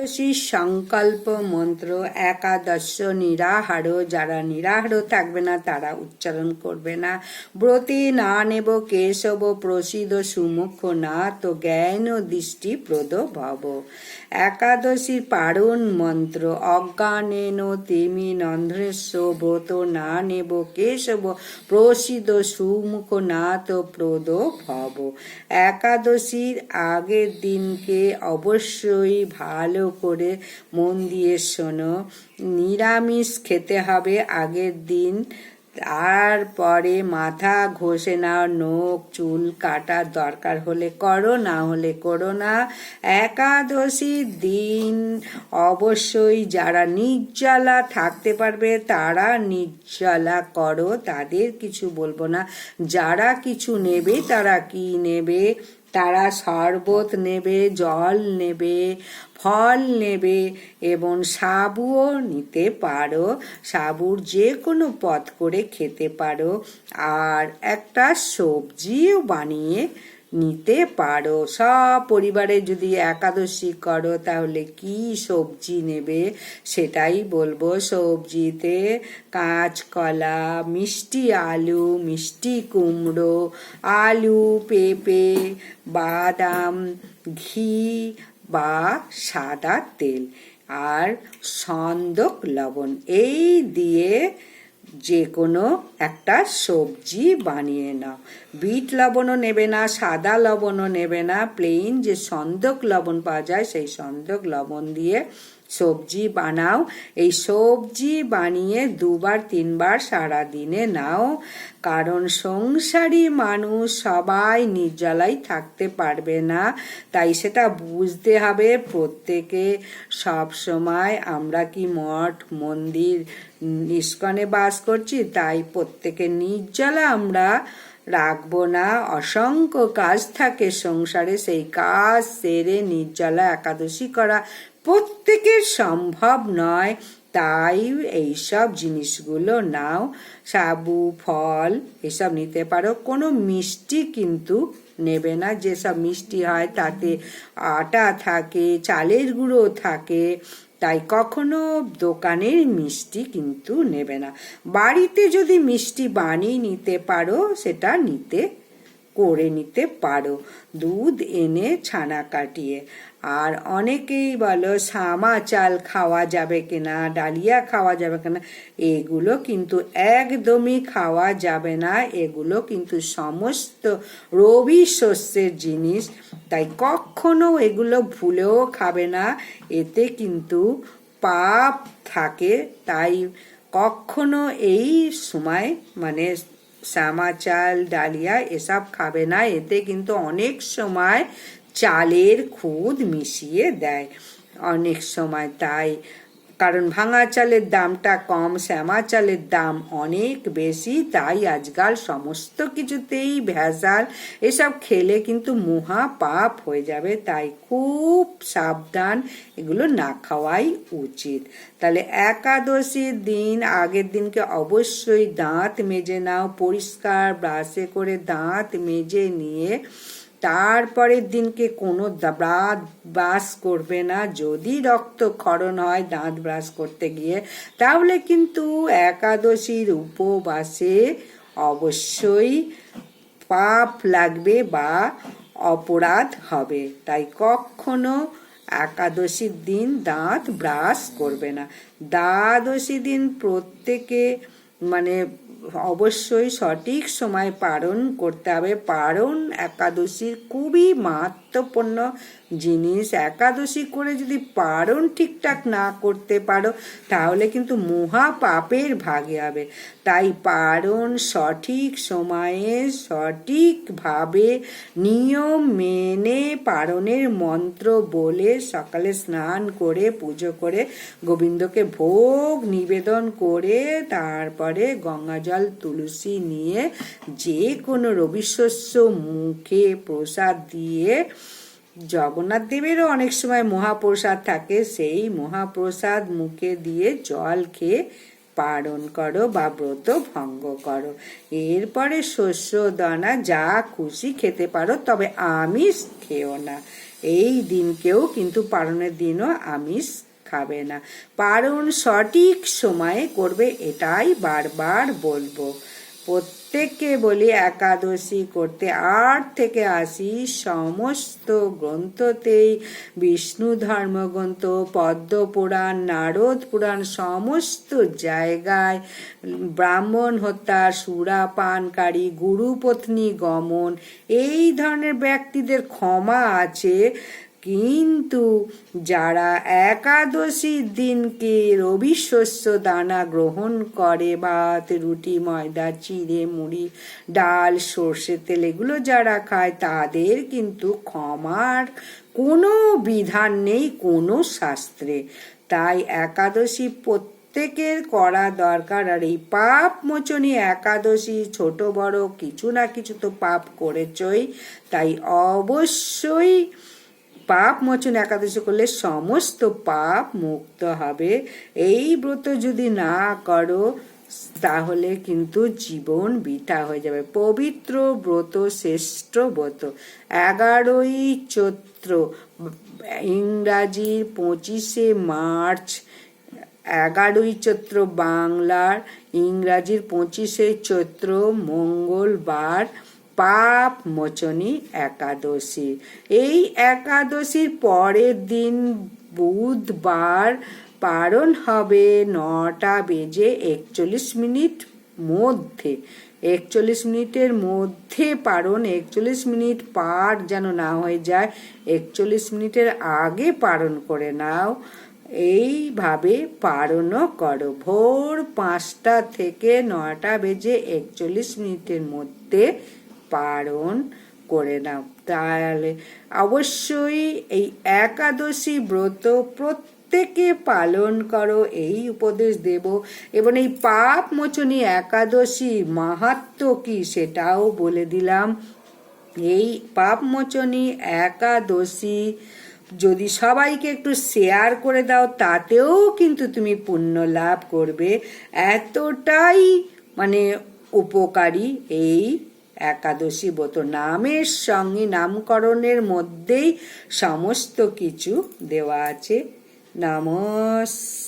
একাদশী সংকল্প মন্ত্র একাদশ নিরাহার, যারা নিরাহার থাকবে না তারা উচ্চারণ করবে না। ব্রতে না নেব কেশব প্রসিদ সুমুখ না তো জ্ঞান দৃষ্টি প্রদ ভব। একাদশীর পারণ মন্ত্র অজ্ঞানেন তেমি নন্দ্রেশ্ব ব্রত না নেব কেশব প্রসিদ সুমুখ না তো প্রদ ভব। একাদশীর আগের দিনকে অবশ্যই ভালো করে মন দিয়ে শোনো। নিরামিষ খেতে হবে আগের দিন। তারপরে মাথা ঘষে নাও, নখ চুল কাটার দরকার হলে করো, না হলে করো না। একাদশীর দিন অবশ্যই যারা নির্জলা থাকতে পারবে তারা নির্জলা করো, তাদের কিছু বলবো না। যারা কিছু নেবে তারা কি নেবে, তারা শরবত নেবে, জল নেবে, ফল নেবে এবং সাবুও নিতে পারো। সাবুর যে কোনো পদ করে খেতে পারো। আর একটা সবজিও বানিয়ে নিতে পারো। সব পরিবারে যদি একাদশী করো তাহলে কি সবজি নেবে সেটাই বলবো। সবজিতে কাঁচকলা, মিষ্টি আলু, মিষ্টি কুমড়ো, আলু, পেঁপে, বাদাম, ঘি বা সাদা তেল আর সন্দক লবণ, এই দিয়ে যে কোনো একটা সবজি বানিয়ে নাও। বিট লবণও নেবে না, সাদা লবণও নেবে না, প্লেন যে সন্দক লবণ পাওয়া যায় সেই সন্দক লবণ দিয়ে সবজি বানাও। এই সবজি বানিয়ে 2-3 সারা দিনে নাও। কারণ সংসারী মানুষ সবাই নির্জলাই থাকতে পারবে না, তাই সেটা বুঝতে হবে প্রত্যেকে। সব সময় আমরা কি মঠ মন্দির ইস্কনে বাস করছি, তাই প্রত্যেকে নির্জলা আমরা রাখবো না। অসংখ্য কাজ থাকে সংসারে, সেই কাজ সেরে নির্জলা একাদশী করা প্রত্যেকের সম্ভব নয়। তাই এইসব জিনিসগুলো নাও। সাবু, ফল এসব নিতে পারো। কোনো মিষ্টি কিন্তু নেবে না। যেসব মিষ্টি হয় তাতে আটা থাকে, চালের গুঁড়ো থাকে, তাই কখনো দোকানের মিষ্টি কিন্তু নেবে না। বাড়িতে যদি মিষ্টি বানিয়ে নিতে পারো সেটা করে নিতে পারো, দুধ এনে ছানা কাটিয়ে। আর অনেকেই বলো সামা চাল খাওয়া যাবে কিনা, ডালিয়া খাওয়া যাবে কিনা, এগুলো কিন্তু একদমই খাওয়া যাবে না। এগুলো কিন্তু সমস্ত রবি শস্যের জিনিস, তাই কখনো এগুলো ভুলেও খাবে না। এতে কিন্তু পাপ থাকে, তাই কখনো এই সময় মানে শ্যামা চাল, ডালিয়া এসব খাবে না। এতে কিন্তু অনেক সময় চালের খুদ মিশিয়ে দেয় অনেক সময়। তাই কারণ ভাঙা চালের দামটা কম, শ্যামা চালের দাম অনেক বেশি, তাই আজকাল সমস্ত কিছুতেই ভেজাল। এসব খেলে কিন্তু মহা পাপ হয়ে যাবে, তাই খুব সাবধান, এগুলো না খাওয়াই উচিত। তাহলে একাদশীর দিন আগের দিনকে অবশ্যই দাঁত মেজে নাও, পরিষ্কার ব্রাশে করে দাঁত মেজে নিয়ে তারপরের দিনকে কোনো দাঁত ব্রাশ করবে না। যদি রক্তক্ষরণ হয় দাঁত ব্রাশ করতে গিয়ে তাহলে কিন্তু একাদশীর উপবাসে অবশ্যই পাপ লাগবে বা অপরাধ হবে। তাই কখনো একাদশীর দিন দাঁত ব্রাশ করবে না। দ্বাদশী দিন প্রত্যেকে মানে অবশ্যই সঠিক সময় পালন করতে হবে। পালন একাদশীর খুবই মাহাত্ম্যপূর্ণ জিনিস। একাদশী করে যদি পালন ঠিকঠাক না করতে পারো তাহলে কিন্তু মহা পাপের ভাগে হবে। তাই পালন সঠিক সময়ে সঠিকভাবে নিয়ম মেনে পালনের মন্ত্র বলে সকালে স্নান করে পুজো করে গোবিন্দকে ভোগ নিবেদন করে তারপরে গঙ্গাজল তুলসী নিয়ে যে কোনো রবি শস্য মুখে প্রসাদ দিয়ে, জগন্নাথ দেবেরও অনেক সময় মহাপ্রসাদ থাকে, সেই মহাপ্রসাদ মুখে দিয়ে জল খেয়ে পালন করো বা ব্রত ভঙ্গ করো। এরপরে শস্য দানা যা খুশি খেতে পারো, তবে আমিষ খেও না। এই দিনকেও কিন্তু পারণের দিনও আমিষ খাবে না। পারণ সঠিক সময়ে করবে, এটাই বারবার বলবো। প্রত্যেককে বলি একাদশী করতে। 8 থেকে 80 সমস্ত গ্রন্থতেই, বিষ্ণু ধর্মগ্রন্থ, পদ্ম পুরাণ, নারদ পুরাণ, সমস্ত জায়গায় ব্রাহ্মণ হত্যা, সুরাপানকারী, গুরুপত্নী গমন এই ধরনের ব্যক্তিদের ক্ষমা আছে। কিন্তু যারা একাদশীর দিনকে রবি শস্য দানা গ্রহণ করে, ভাত, রুটি, ময়দা, চিড়ে, মুড়ি, ডাল, সর্ষের তেল এগুলো যারা খায়, তাদের কিন্তু ক্ষমার কোনো বিধান নেই কোনো শাস্ত্রে। তাই একাদশী প্রত্যেকের করা দরকার। আর এই পাপ মোচনী একাদশী, ছোট বড় কিছু না কিছু তো পাপ করেছই, তাই অবশ্যই পাপ মোচন একাদশী করলে সমস্ত পাপ মুক্ত হবে। এই ব্রত যদি না করো তাহলে কিন্তু জীবন বৃথা হয়ে যাবে। পবিত্র ব্রত, শ্রেষ্ঠ ব্রত। 11ই চৈত্র, ইংরাজির 25শে মার্চ, 11ই চৈত্র বাংলার, ইংরাজির 25শে চৈত্র মঙ্গলবার পাপ মোচনী একাদশী। এই একাদশীর পরের দিন বুধবার পারণ হবে 9টা বেজে 41 মিনিট মধ্যে। 41 মিনিটের মধ্যে পারণ, 41 মিনিট পার যেন না হয়ে যায়, 41 মিনিটের আগে পারণ করে নাও। এইভাবে পারণও করো। ভোর 5টা থেকে 9টা বেজে 41 মিনিটের মধ্যে পারণ করে নাও। তাহলে অবশ্যই এই একাদশী ব্রত প্রত্যেকে পালন করো, এই উপদেশ দেব। এবং এই পাপ মোচনী একাদশী মাহাত্ম্য কি সেটাও বলে দিলাম। এই পাপ মোচনী একাদশী যদি সবাইকে একটু শেয়ার করে দাও, তাতেও কিন্তু তুমি পুণ্য লাভ করবে। এতটাই উপকারী এই একাদশী ব্রত। নামের সঙ্গে নামকরণের মধ্যেই সমস্ত কিছু দেওয়া আছে। নমস্কার।